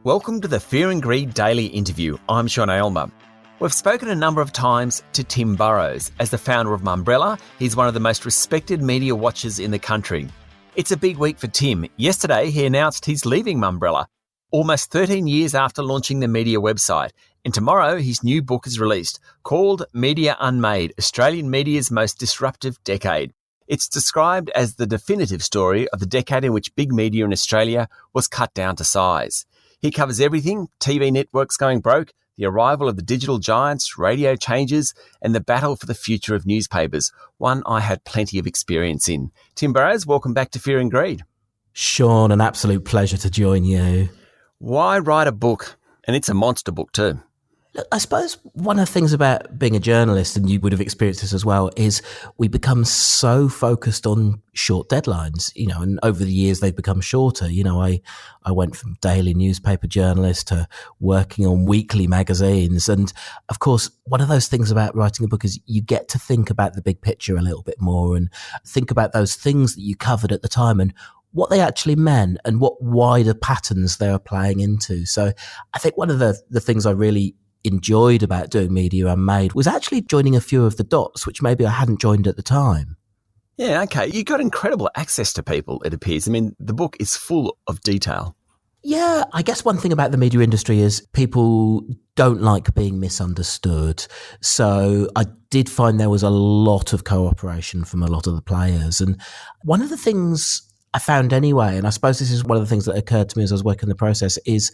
Welcome to the Fear and Greed Daily Interview. I'm Sean Aylmer. We've spoken a number of times to Tim Burrowes. As the founder of Mumbrella, he's one of the most respected media watchers in the country. It's a big week for Tim. Yesterday, he announced he's leaving Mumbrella, almost 13 years after launching the media website. And tomorrow, his new book is released, called Media Unmade, Australian Media's Most Disruptive Decade. It's described as the definitive story of the decade in which big media in Australia was cut down to size. He covers everything: TV networks going broke, the arrival of the digital giants, radio changes, and the battle for the future of newspapers, one I had plenty of experience in. Tim Burrowes, welcome back to Fear and Greed. Sean, an absolute pleasure to join you. Why write a book? And it's a monster book too. Look, I suppose one of the things about being a journalist, and you would have experienced this as well, is we become so focused on short deadlines, and over the years they've become shorter. I went from daily newspaper journalist to working on weekly magazines. And of course, one of those things about writing a book is you get to think about the big picture a little bit more and think about those things that you covered at the time and what they actually meant and what wider patterns they are playing into. So I think one of the things I really enjoyed about doing Media Unmade was actually joining a few of the dots, which maybe I hadn't joined at the time. Yeah, okay. You got incredible access to people, it appears. I mean, the book is full of detail. Yeah, I guess one thing about the media industry is people don't like being misunderstood. So I did find there was a lot of cooperation from a lot of the players. And one of the things I found anyway, and I suppose this is one of the things that occurred to me as I was working the process, is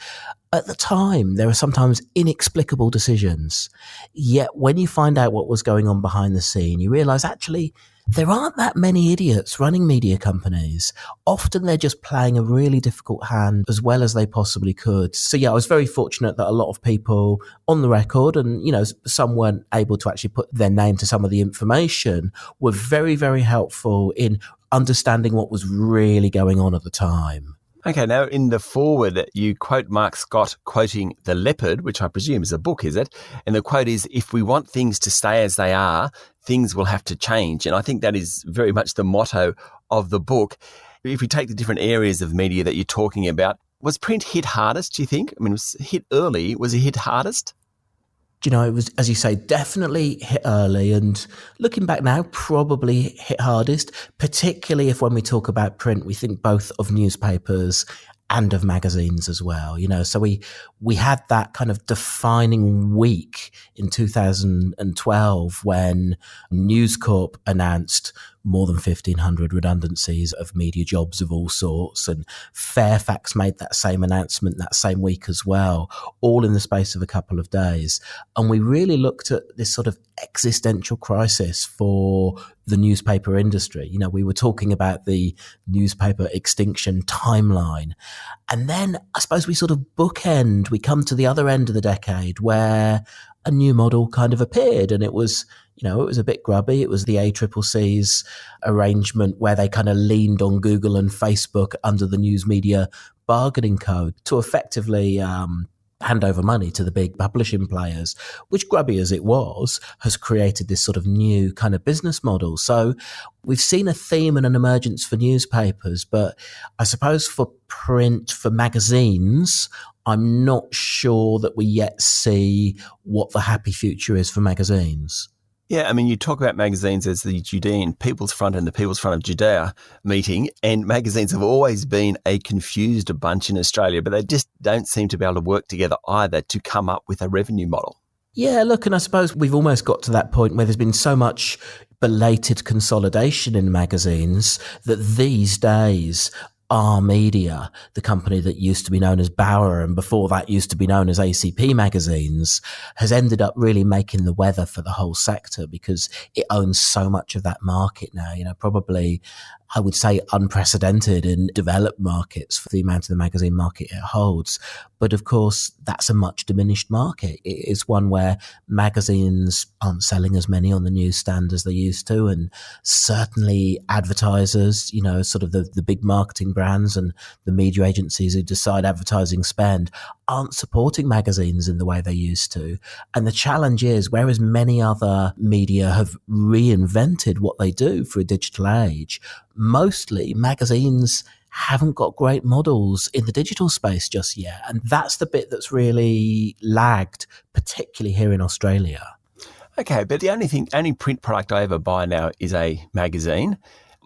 at the time, there are sometimes inexplicable decisions. Yet when you find out what was going on behind the scene, you realise actually there aren't that many idiots running media companies. Often they're just playing a really difficult hand as well as they possibly could. So yeah, I was very fortunate that a lot of people on the record, and some weren't able to actually put their name to some of the information, were very, very helpful in understanding what was really going on at the time. Okay, now in the foreword, you quote Mark Scott quoting The Leopard, which I presume is a book, is it? And the quote is, "If we want things to stay as they are, things will have to change." And I think that is very much the motto of the book. If we take the different areas of media that you're talking about, was print hit hardest, do you think? I mean, it was hit early. Was it hit hardest? It was, as you say, definitely hit early, and looking back now, probably hit hardest, particularly if when we talk about print, we think both of newspapers and of magazines as well. So we had that kind of defining week in 2012 when News Corp announced more than 1,500 redundancies of media jobs of all sorts, and Fairfax made that same announcement that same week as well, all in the space of a couple of days. And we really looked at this sort of existential crisis for the newspaper industry. We were talking about the newspaper extinction timeline. And then I suppose we sort of bookend, we come to the other end of the decade where a new model kind of appeared, and it was a bit grubby. It was the ACCC's arrangement where they kind of leaned on Google and Facebook under the News Media Bargaining Code to effectively hand over money to the big publishing players, which, grubby as it was, has created this sort of new kind of business model. So we've seen a theme and an emergence for newspapers, but I suppose for print, for magazines, I'm not sure that we yet see what the happy future is for magazines. Yeah, I mean, you talk about magazines as the Judean People's Front and the People's Front of Judea meeting, and magazines have always been a confused bunch in Australia, but they just don't seem to be able to work together either to come up with a revenue model. Yeah, look, and I suppose we've almost got to that point where there's been so much belated consolidation in magazines that these days Our Media, the company that used to be known as Bauer and before that used to be known as ACP Magazines, has ended up really making the weather for the whole sector because it owns so much of that market now. Probably I would say unprecedented in developed markets for the amount of the magazine market it holds. But of course, that's a much diminished market. It is one where magazines aren't selling as many on the newsstand as they used to. And certainly advertisers, sort of the big marketing brands and the media agencies who decide advertising spend aren't supporting magazines in the way they used to. And the challenge is, whereas many other media have reinvented what they do for a digital age, mostly magazines haven't got great models in the digital space just yet. And that's the bit that's really lagged, particularly here in Australia. Okay, but the only print product I ever buy now is a magazine.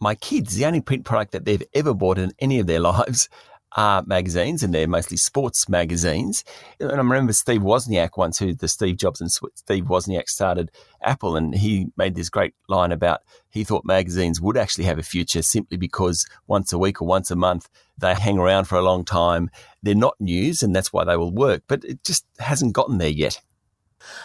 My kids, the only print product that they've ever bought in any of their lives are magazines, and they're mostly sports magazines. And I remember Steve Wozniak once, the Steve Jobs and Steve Wozniak started Apple, and he made this great line about he thought magazines would actually have a future simply because once a week or once a month they hang around for a long time. They're not news, and that's why they will work. But it just hasn't gotten there yet.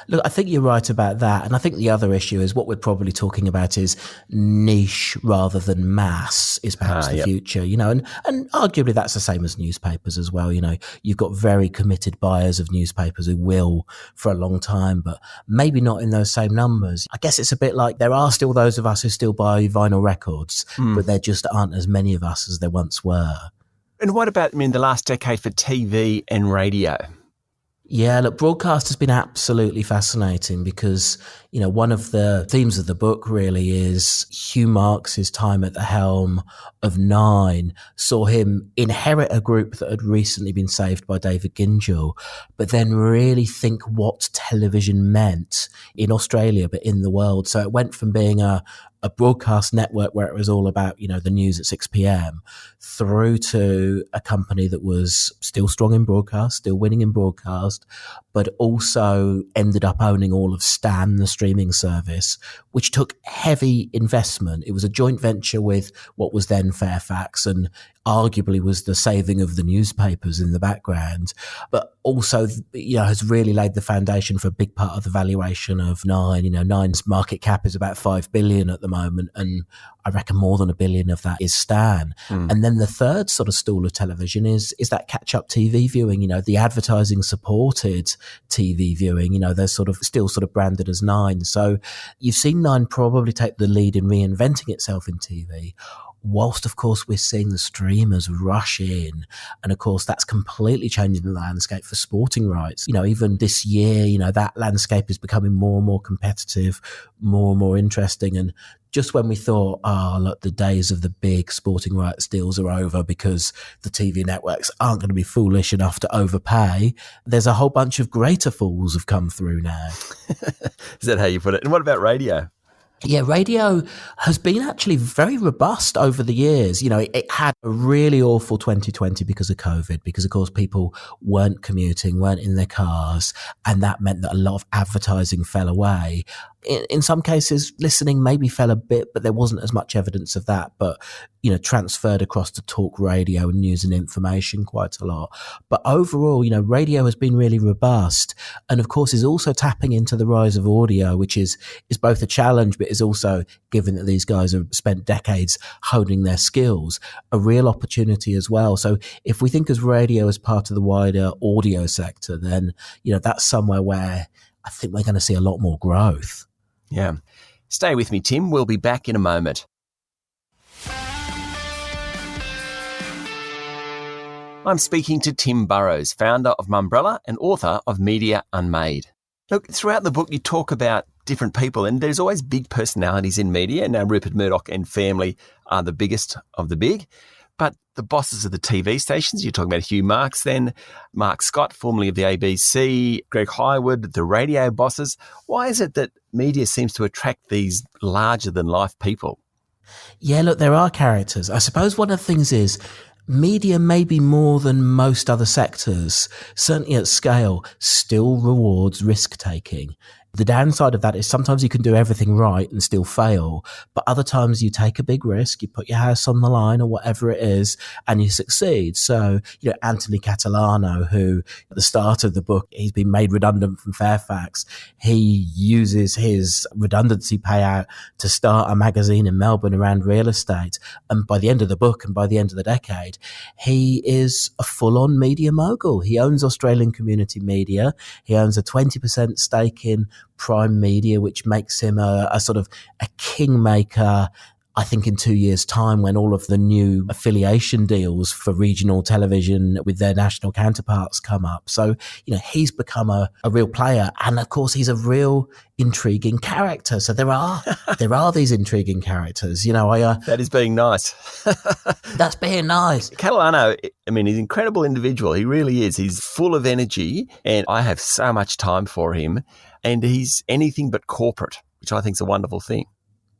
Look, I think you're right about that. And I think the other issue is what we're probably talking about is niche rather than mass is perhaps the future, and arguably that's the same as newspapers as well. You've got very committed buyers of newspapers who will for a long time, but maybe not in those same numbers. I guess it's a bit like there are still those of us who still buy vinyl records, but there just aren't as many of us as there once were. And what about the last decade for TV and radio? Yeah, look, broadcast has been absolutely fascinating because, one of the themes of the book really is Hugh Marks' time at the helm of Nine saw him inherit a group that had recently been saved by David Gingell, but then really think what television meant in Australia, but in the world. So it went from being a broadcast network where it was all about, the news at 6 p.m. through to a company that was still strong in broadcast, still winning in broadcast, but also ended up owning all of Stan, the streaming service, which took heavy investment. It was a joint venture with what was then Fairfax and arguably was the saving of the newspapers in the background, but also, has really laid the foundation for a big part of the valuation of Nine. Nine's market cap is about 5 billion at the moment, and I reckon more than $1 billion of that is Stan. And then the third sort of stool of television is that catch-up TV viewing, the advertising supported TV viewing, they're still branded as Nine. So you've seen Nine probably take the lead in reinventing itself in TV, whilst, of course, we're seeing the streamers rush in. And, of course, that's completely changing the landscape for sporting rights. Even this year, that landscape is becoming more and more competitive, more and more interesting. And just when we thought, look, the days of the big sporting rights deals are over because the TV networks aren't going to be foolish enough to overpay, there's a whole bunch of greater fools have come through now. Is that how you put it? And what about radio? Yeah, radio has been actually very robust over the years. It had a really awful 2020 because of COVID, because, of course, people weren't commuting, weren't in their cars, and that meant that a lot of advertising fell away. In some cases, listening maybe fell a bit, but there wasn't as much evidence of that. But, transferred across to talk radio and news and information quite a lot. But overall, radio has been really robust. And of course, is also tapping into the rise of audio, which is both a challenge, but is also, given that these guys have spent decades honing their skills, a real opportunity as well. So if we think of radio as part of the wider audio sector, then, that's somewhere where I think we're going to see a lot more growth. Yeah. Stay with me, Tim. We'll be back in a moment. I'm speaking to Tim Burrowes, founder of Mumbrella and author of Media Unmade. Look, throughout the book, you talk about different people, and there's always big personalities in media. Now, Rupert Murdoch and family are the biggest of the big, but the bosses of the TV stations, you're talking about Hugh Marks then, Mark Scott, formerly of the ABC, Greg Hywood, the radio bosses. Why is it that media seems to attract these larger-than-life people? Yeah, look, there are characters. I suppose one of the things is media, maybe more than most other sectors, certainly at scale, still rewards risk-taking. The downside of that is sometimes you can do everything right and still fail, but other times you take a big risk, you put your house on the line or whatever it is, and you succeed. So, Anthony Catalano, who at the start of the book, he's been made redundant from Fairfax. He uses his redundancy payout to start a magazine in Melbourne around real estate. And by the end of the book and by the end of the decade, he is a full-on media mogul. He owns Australian Community Media. He owns a 20% stake in Prime Media, which makes him a kingmaker, I think in 2 years' time, when all of the new affiliation deals for regional television with their national counterparts come up. So, he's become a real player. And of course, he's a real intriguing character. So there are these intriguing characters. That is being nice. That's being nice. Catalano, he's an incredible individual. He really is. He's full of energy, and I have so much time for him. And he's anything but corporate, which I think is a wonderful thing.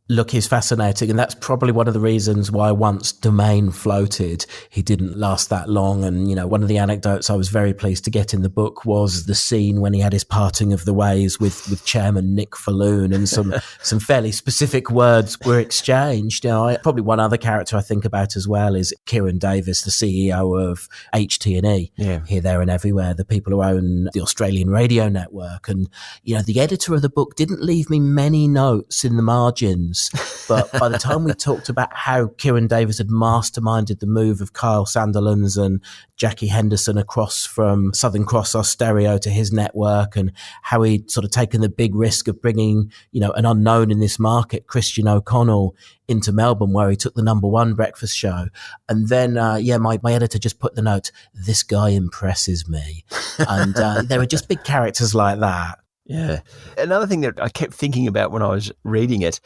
Look, he's fascinating, and that's probably one of the reasons why once Domain floated, he didn't last that long. And, one of the anecdotes I was very pleased to get in the book was the scene when he had his parting of the ways with Chairman Nick Falloon, and some fairly specific words were exchanged. Probably one other character I think about as well is Kieran Davis, the CEO of HT&E, Here, There and Everywhere, the people who own the Australian radio network. And, the editor of the book didn't leave me many notes in the margins. But by the time we talked about how Kieran Davis had masterminded the move of Kyle Sandilands and Jackie Henderson across from Southern Cross Austereo to his network, and how he'd sort of taken the big risk of bringing, an unknown in this market, Christian O'Connell, into Melbourne, where he took the number one breakfast show. And then, my editor just put the note, "This guy impresses me." And there were just big characters like that. Yeah. Another thing that I kept thinking about when I was reading it,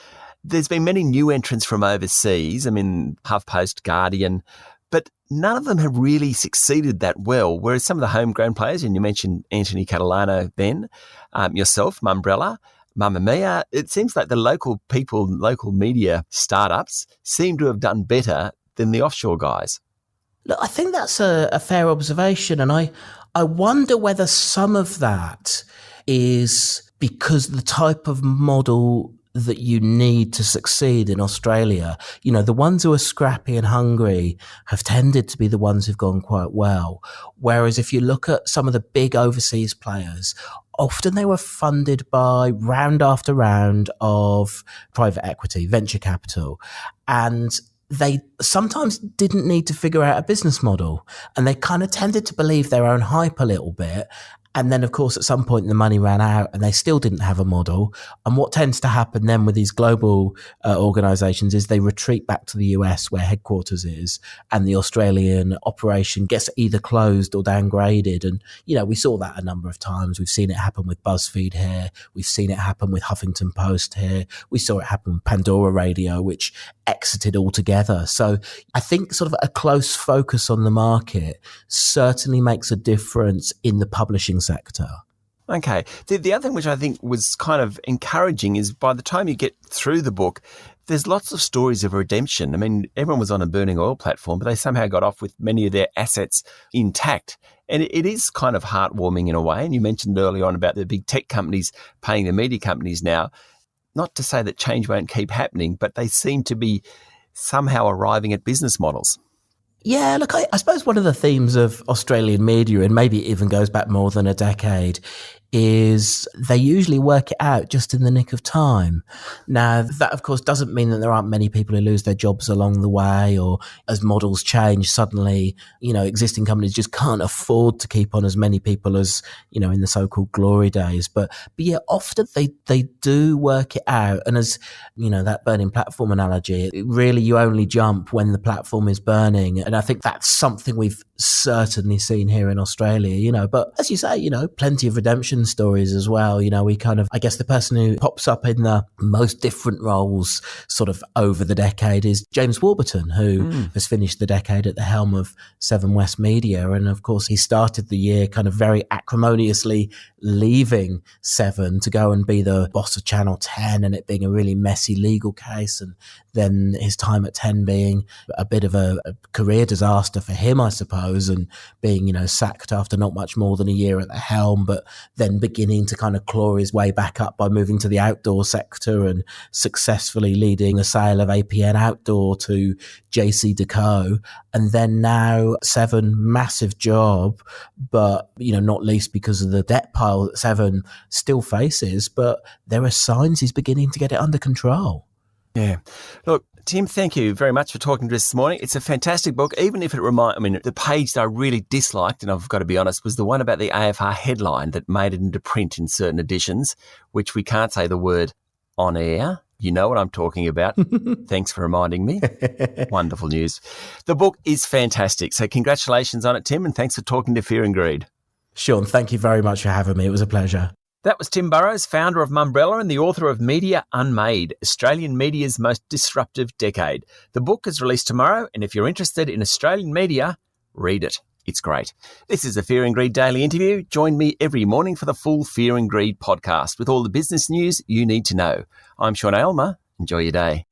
there's been many new entrants from overseas. HuffPost, Guardian, but none of them have really succeeded that well. Whereas some of the homegrown players, and you mentioned Anthony Catalano then, yourself, Mumbrella, Mamma Mia, it seems like the local people, local media startups seem to have done better than the offshore guys. Look, I think that's a fair observation. And I wonder whether some of that is because the type of model that you need to succeed in Australia, the ones who are scrappy and hungry have tended to be the ones who've gone quite well. Whereas if you look at some of the big overseas players, often they were funded by round after round of private equity, venture capital, and they sometimes didn't need to figure out a business model, and they kind of tended to believe their own hype a little bit. And then, of course, at some point the money ran out and they still didn't have a model. And what tends to happen then with these global organizations is they retreat back to the US where headquarters is, and the Australian operation gets either closed or downgraded. And, we saw that a number of times. We've seen it happen with BuzzFeed here. We've seen it happen with Huffington Post here. We saw it happen with Pandora Radio, which exited altogether. So I think sort of a close focus on the market certainly makes a difference in the publishing sector. Okay. The other thing which I think was kind of encouraging is by the time you get through the book, there's lots of stories of redemption. Everyone was on a burning oil platform, but they somehow got off with many of their assets intact. And it is kind of heartwarming in a way. And you mentioned early on about the big tech companies paying the media companies now. Not to say that change won't keep happening, but they seem to be somehow arriving at business models. Yeah, look, I suppose one of the themes of Australian media, and maybe it even goes back more than a decade, is they usually work it out just in the nick of time. Now, that, of course, doesn't mean that there aren't many people who lose their jobs along the way, or as models change, suddenly, existing companies just can't afford to keep on as many people as, in the so-called glory days. But yeah, often they do work it out. And as, that burning platform analogy, really you only jump when the platform is burning. And I think that's something we've certainly seen here in Australia, but as you say, plenty of redemption stories as well. We kind of, I guess the person who pops up in the most different roles sort of over the decade is James Warburton, who has finished the decade at the helm of Seven West Media. And of course, he started the year kind of very acrimoniously leaving Seven to go and be the boss of Channel 10, and it being a really messy legal case. And then his time at 10 being a bit of a career disaster for him, I suppose, and being, sacked after not much more than a year at the helm, but then beginning to kind of claw his way back up by moving to the outdoor sector and successfully leading a sale of APN Outdoor to JC Decaux. And then now Seven, massive job, but, not least because of the debt pile that Seven still faces, but there are signs he's beginning to get it under control. Yeah. Look, Tim, thank you very much for talking to us this morning. It's a fantastic book, even if it the page that I really disliked, and I've got to be honest, was the one about the AFR headline that made it into print in certain editions, which we can't say the word on air. You know what I'm talking about. Thanks for reminding me. Wonderful news. The book is fantastic. So congratulations on it, Tim, and thanks for talking to Fear and Greed. Sean, thank you very much for having me. It was a pleasure. That was Tim Burrowes, founder of Mumbrella and the author of Media Unmade, Australian media's most disruptive decade. The book is released tomorrow, and if you're interested in Australian media, read it. It's great. This is the Fear and Greed Daily Interview. Join me every morning for the full Fear and Greed podcast with all the business news you need to know. I'm Sean Aylmer. Enjoy your day.